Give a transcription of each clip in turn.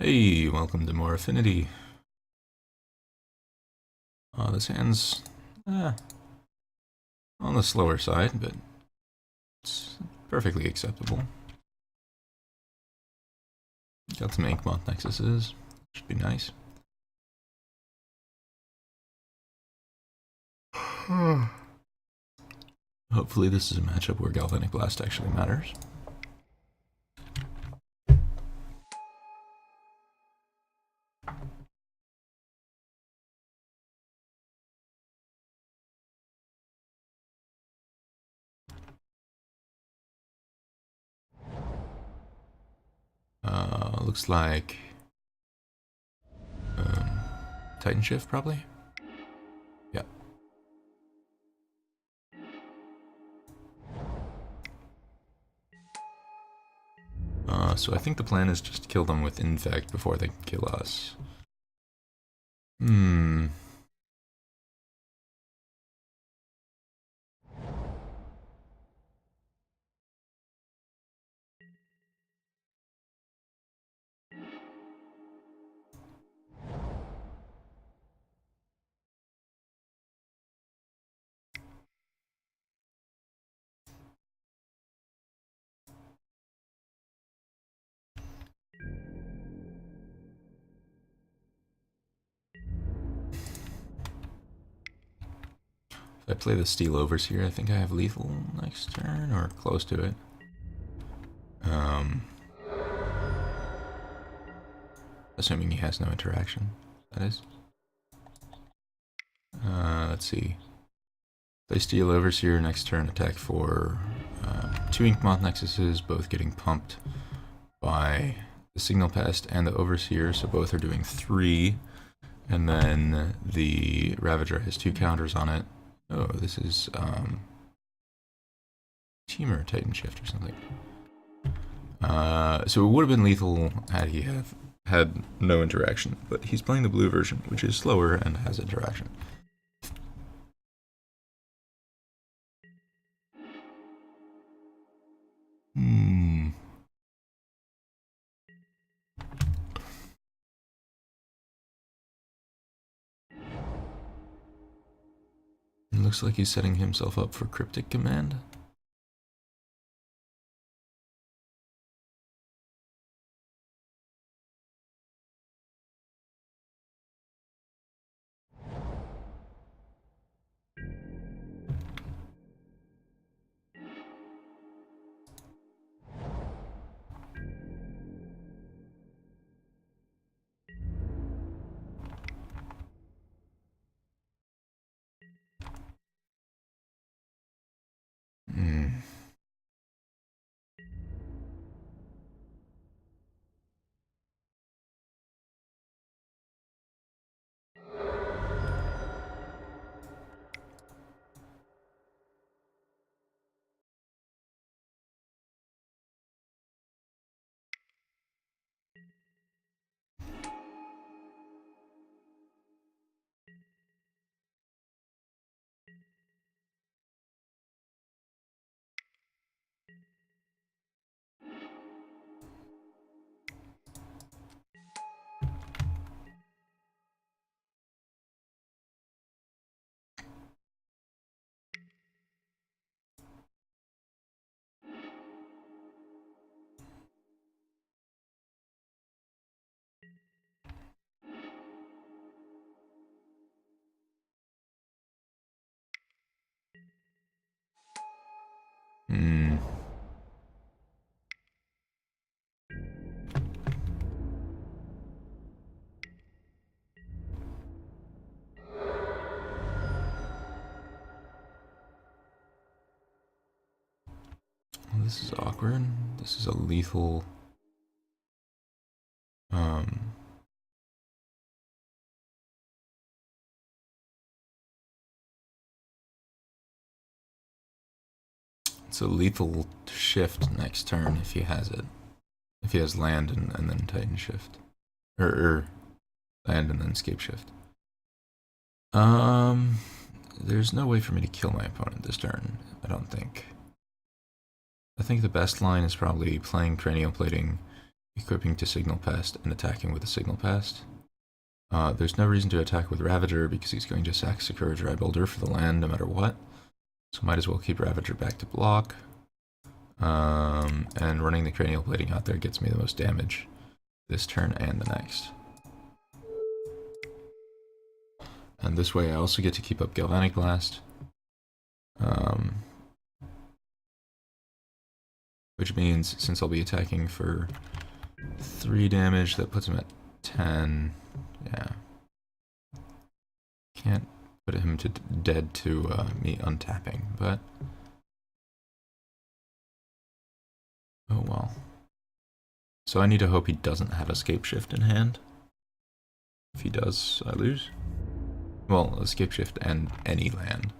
Hey, welcome to more Affinity. This hand's on the slower side, but it's perfectly acceptable. Got some Inkmoth Nexuses, should be nice. Hopefully this is a matchup where Galvanic Blast actually matters. Looks like Titan Shift probably. Yeah. So I think the plan is just to kill them with Infect before they can kill us. If I play the Steel Overseer, I think I have lethal next turn, or close to it. Assuming he has no interaction, that is. Let's see. Play Steel Overseer next turn, attack for 2 Inkmoth Nexuses, both getting pumped by the Signal Pest and the Overseer, so both are doing 3. And then the Ravager has 2 counters on it. Oh, this is Temur Titan Shift or something. So it would have been lethal had he had no interaction, but he's playing the blue version, which is slower and has interaction. It looks like he's setting himself up for Cryptic Command. Well, this is awkward. This is a lethal. It's a lethal shift next turn if he has it. If he has land and then Titan Shift. Or land and then Scapeshift. There's no way for me to kill my opponent this turn, I don't think. I think the best line is probably playing Cranial Plating, equipping to Signal Pest and attacking with a Signal Pest. There's no reason to attack with Ravager because he's going to sack Sakura Dry Boulder for the land no matter what. So might as well keep Ravager back to block. And running the Cranial Plating out there gets me the most damage this turn and the next. And this way I also get to keep up Galvanic Blast. Which means since I'll be attacking for 3 damage, that puts him at 10. Yeah. Can't put him to dead to me untapping, but oh well. So I need to hope he doesn't have a Scapeshift in hand. If he does, I lose. Well, a Scapeshift and any land.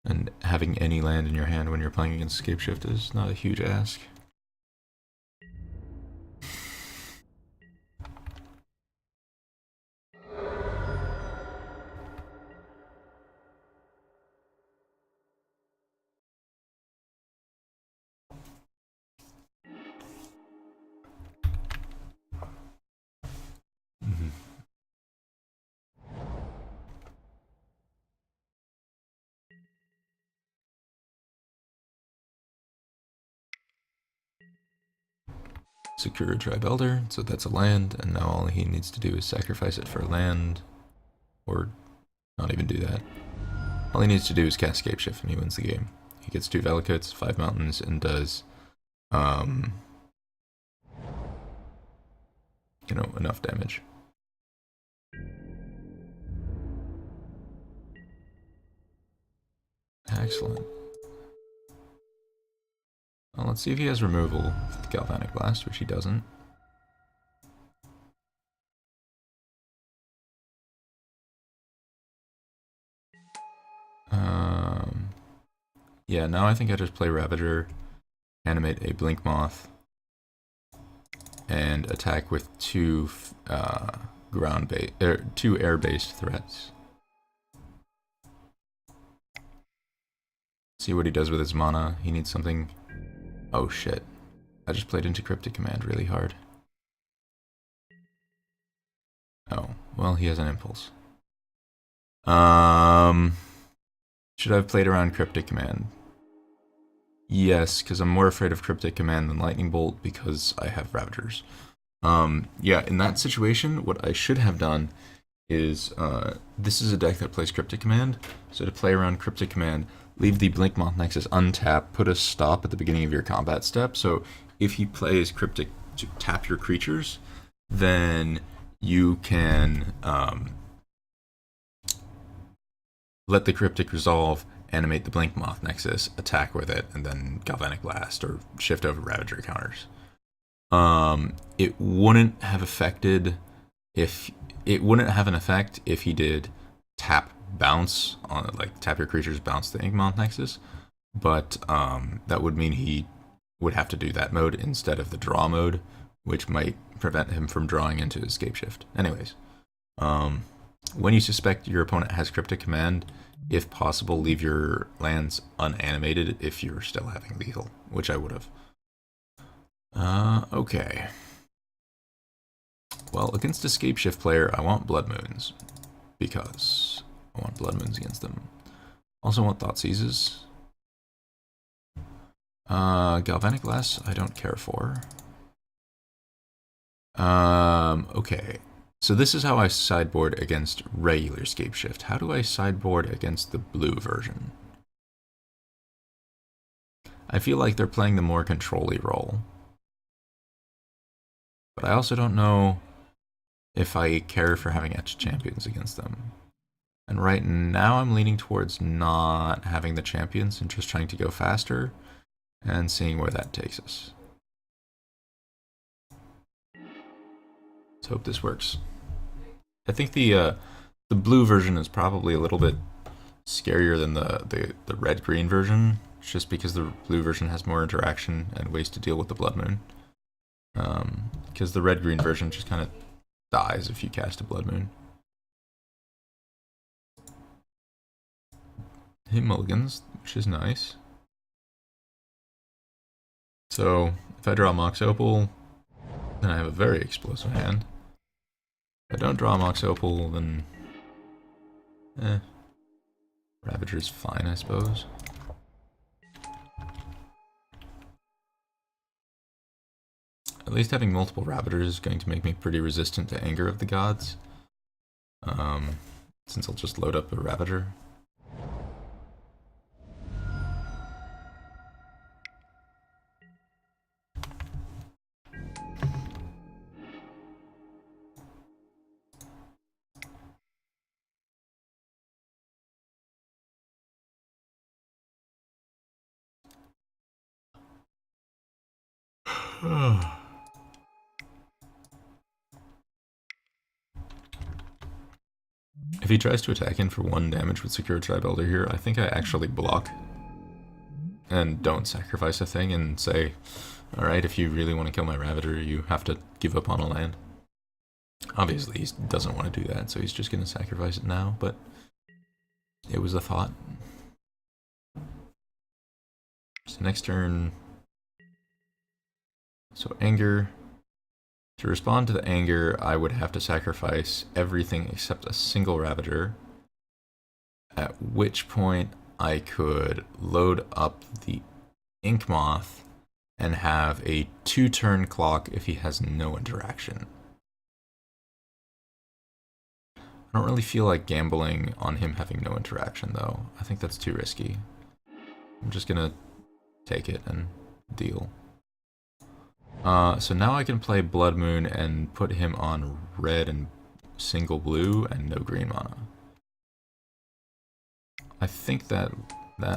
And having any land in your hand when you're playing against Scapeshift is not a huge ask. Secure a Tribe Elder, so that's a land, and now all he needs to do is sacrifice it for land, or not even do that. All he needs to do is cast Scapeshift and he wins the game. He gets 2 Velicoats, 5 Mountains, and does, you know, enough damage. Excellent. Well, let's see if he has removal with Galvanic Blast, which he doesn't. Yeah, now I think I just play Ravager, animate a Blink Moth, and attack with 2 2 air-based threats. See what he does with his mana. He needs something. Oh shit. I just played into Cryptic Command really hard. Oh, well, he has an Impulse. Should I have played around Cryptic Command? Yes, because I'm more afraid of Cryptic Command than Lightning Bolt because I have Ravagers. Yeah, in that situation, what I should have done is, this is a deck that plays Cryptic Command, so to play around Cryptic Command, leave the Blink Moth Nexus untapped, put a stop at the beginning of your combat step, so if he plays Cryptic to tap your creatures, then you can let the Cryptic resolve, animate the Blink Moth Nexus, attack with it, and then Galvanic Blast or shift over Ravager counters. It wouldn't have affected if it wouldn't have an effect if he did tap bounce on, like, tap your creatures, bounce the Ink Moth Nexus, but that would mean he would have to do that mode instead of the draw mode, which might prevent him from drawing into his Scapeshift. Anyways, when you suspect your opponent has Cryptic Command, if possible, leave your lands unanimated if you're still having lethal, which I would have. Okay. Well, against a Scapeshift player, I want Blood Moons, because I want Blood Moons against them. Also want Thoughtseizes. Galvanic Blast, I don't care for. Okay. So this is how I sideboard against regular Scapeshift. How do I sideboard against the blue version? I feel like they're playing the more control-y role. But I also don't know if I care for having Etched Champions against them. And right now I'm leaning towards not having the champions and just trying to go faster and seeing where that takes us. Let's hope this works. I think the blue version is probably a little bit scarier than the red-green version, just because the blue version has more interaction and ways to deal with the Blood Moon. Because the red-green version just kind of dies if you cast a Blood Moon. He mulligans, which is nice. So if I draw Mox Opal, Then I have a very explosive hand. If I don't draw a Mox Opal, then... Ravager's fine, I suppose. At least having multiple Ravagers is going to make me pretty resistant to Anger of the Gods. Since I'll just load up a Ravager. If he tries to attack in for 1 damage with Secure Tribe Elder here, I think I actually block. And don't sacrifice a thing and say, alright, if you really want to kill my Ravager, you have to give up on a land. Obviously, he doesn't want to do that, so he's just going to sacrifice it now, but it was a thought. So next turn... So Anger... To respond to the Anger, I would have to sacrifice everything except a single Ravager, at which point I could load up the Ink Moth and have a 2-turn clock if he has no interaction. I don't really feel like gambling on him having no interaction, though. I think that's too risky. I'm just gonna take it and deal. So now I can play Blood Moon and put him on red and single blue and no green mana. I think that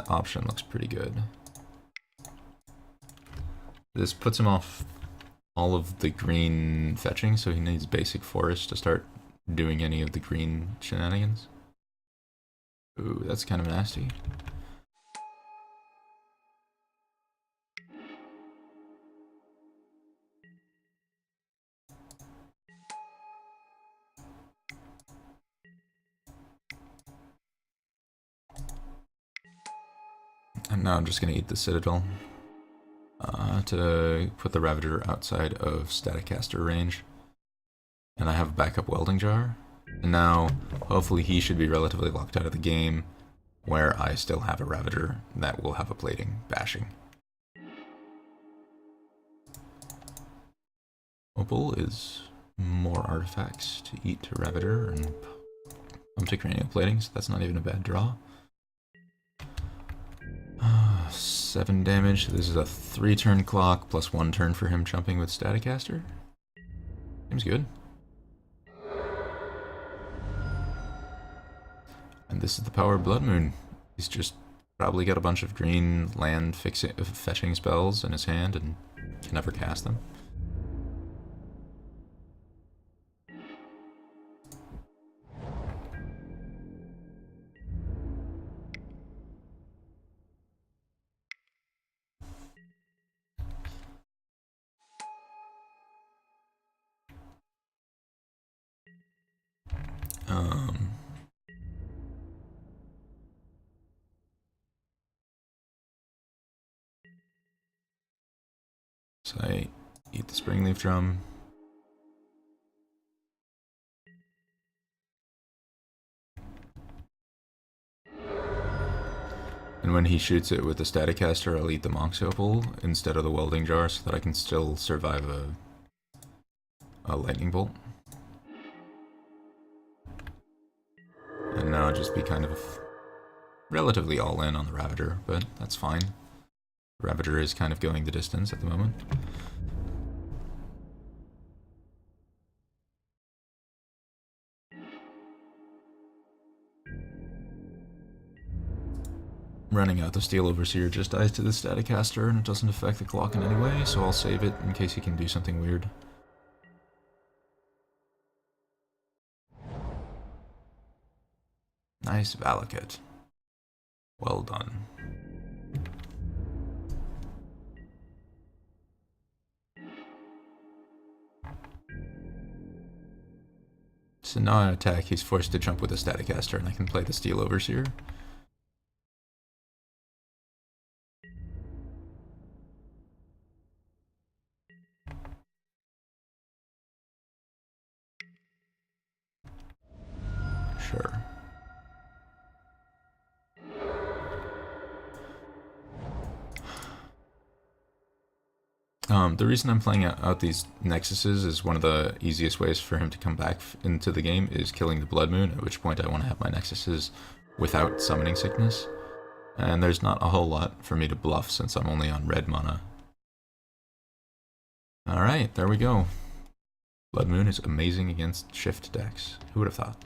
option looks pretty good. This puts him off all of the green fetching, so he needs basic forest to start doing any of the green shenanigans. Ooh, that's kind of nasty. And now I'm just going to eat the Citadel to put the Ravager outside of Staticaster range. And I have a backup Welding Jar. And now, hopefully he should be relatively locked out of the game, where I still have a Ravager that will have a plating bashing. Opal is more artifacts to eat to Ravager and Pumptic Cranial Plating, so that's not even a bad draw. 7 damage. This is a 3-turn clock plus 1 turn for him jumping with Staticaster. Seems good. And this is the power of Blood Moon. He's just probably got a bunch of green land fetching spells in his hand and can never cast them. So I eat the Springleaf Drum. And when he shoots it with the Staticaster, I'll eat the Monk's Opal instead of the Welding Jar so that I can still survive a Lightning Bolt. And now I'll just be kind of relatively all in on the Ravager, but that's fine. The Ravager is kind of going the distance at the moment. Running out the Steel Overseer just dies to the Staticaster and it doesn't affect the clock in any way, so I'll save it in case he can do something weird. Nice Valakut. Well done. So now I attack, he's forced to jump with a Staticaster and I can play the Steel Overseer. sure. The reason I'm playing out these Nexuses is one of the easiest ways for him to come back into the game is killing the Blood Moon, at which point I want to have my Nexuses without Summoning Sickness. And there's not a whole lot for me to bluff since I'm only on red mana. Alright, there we go. Blood Moon is amazing against shift decks. Who would have thought?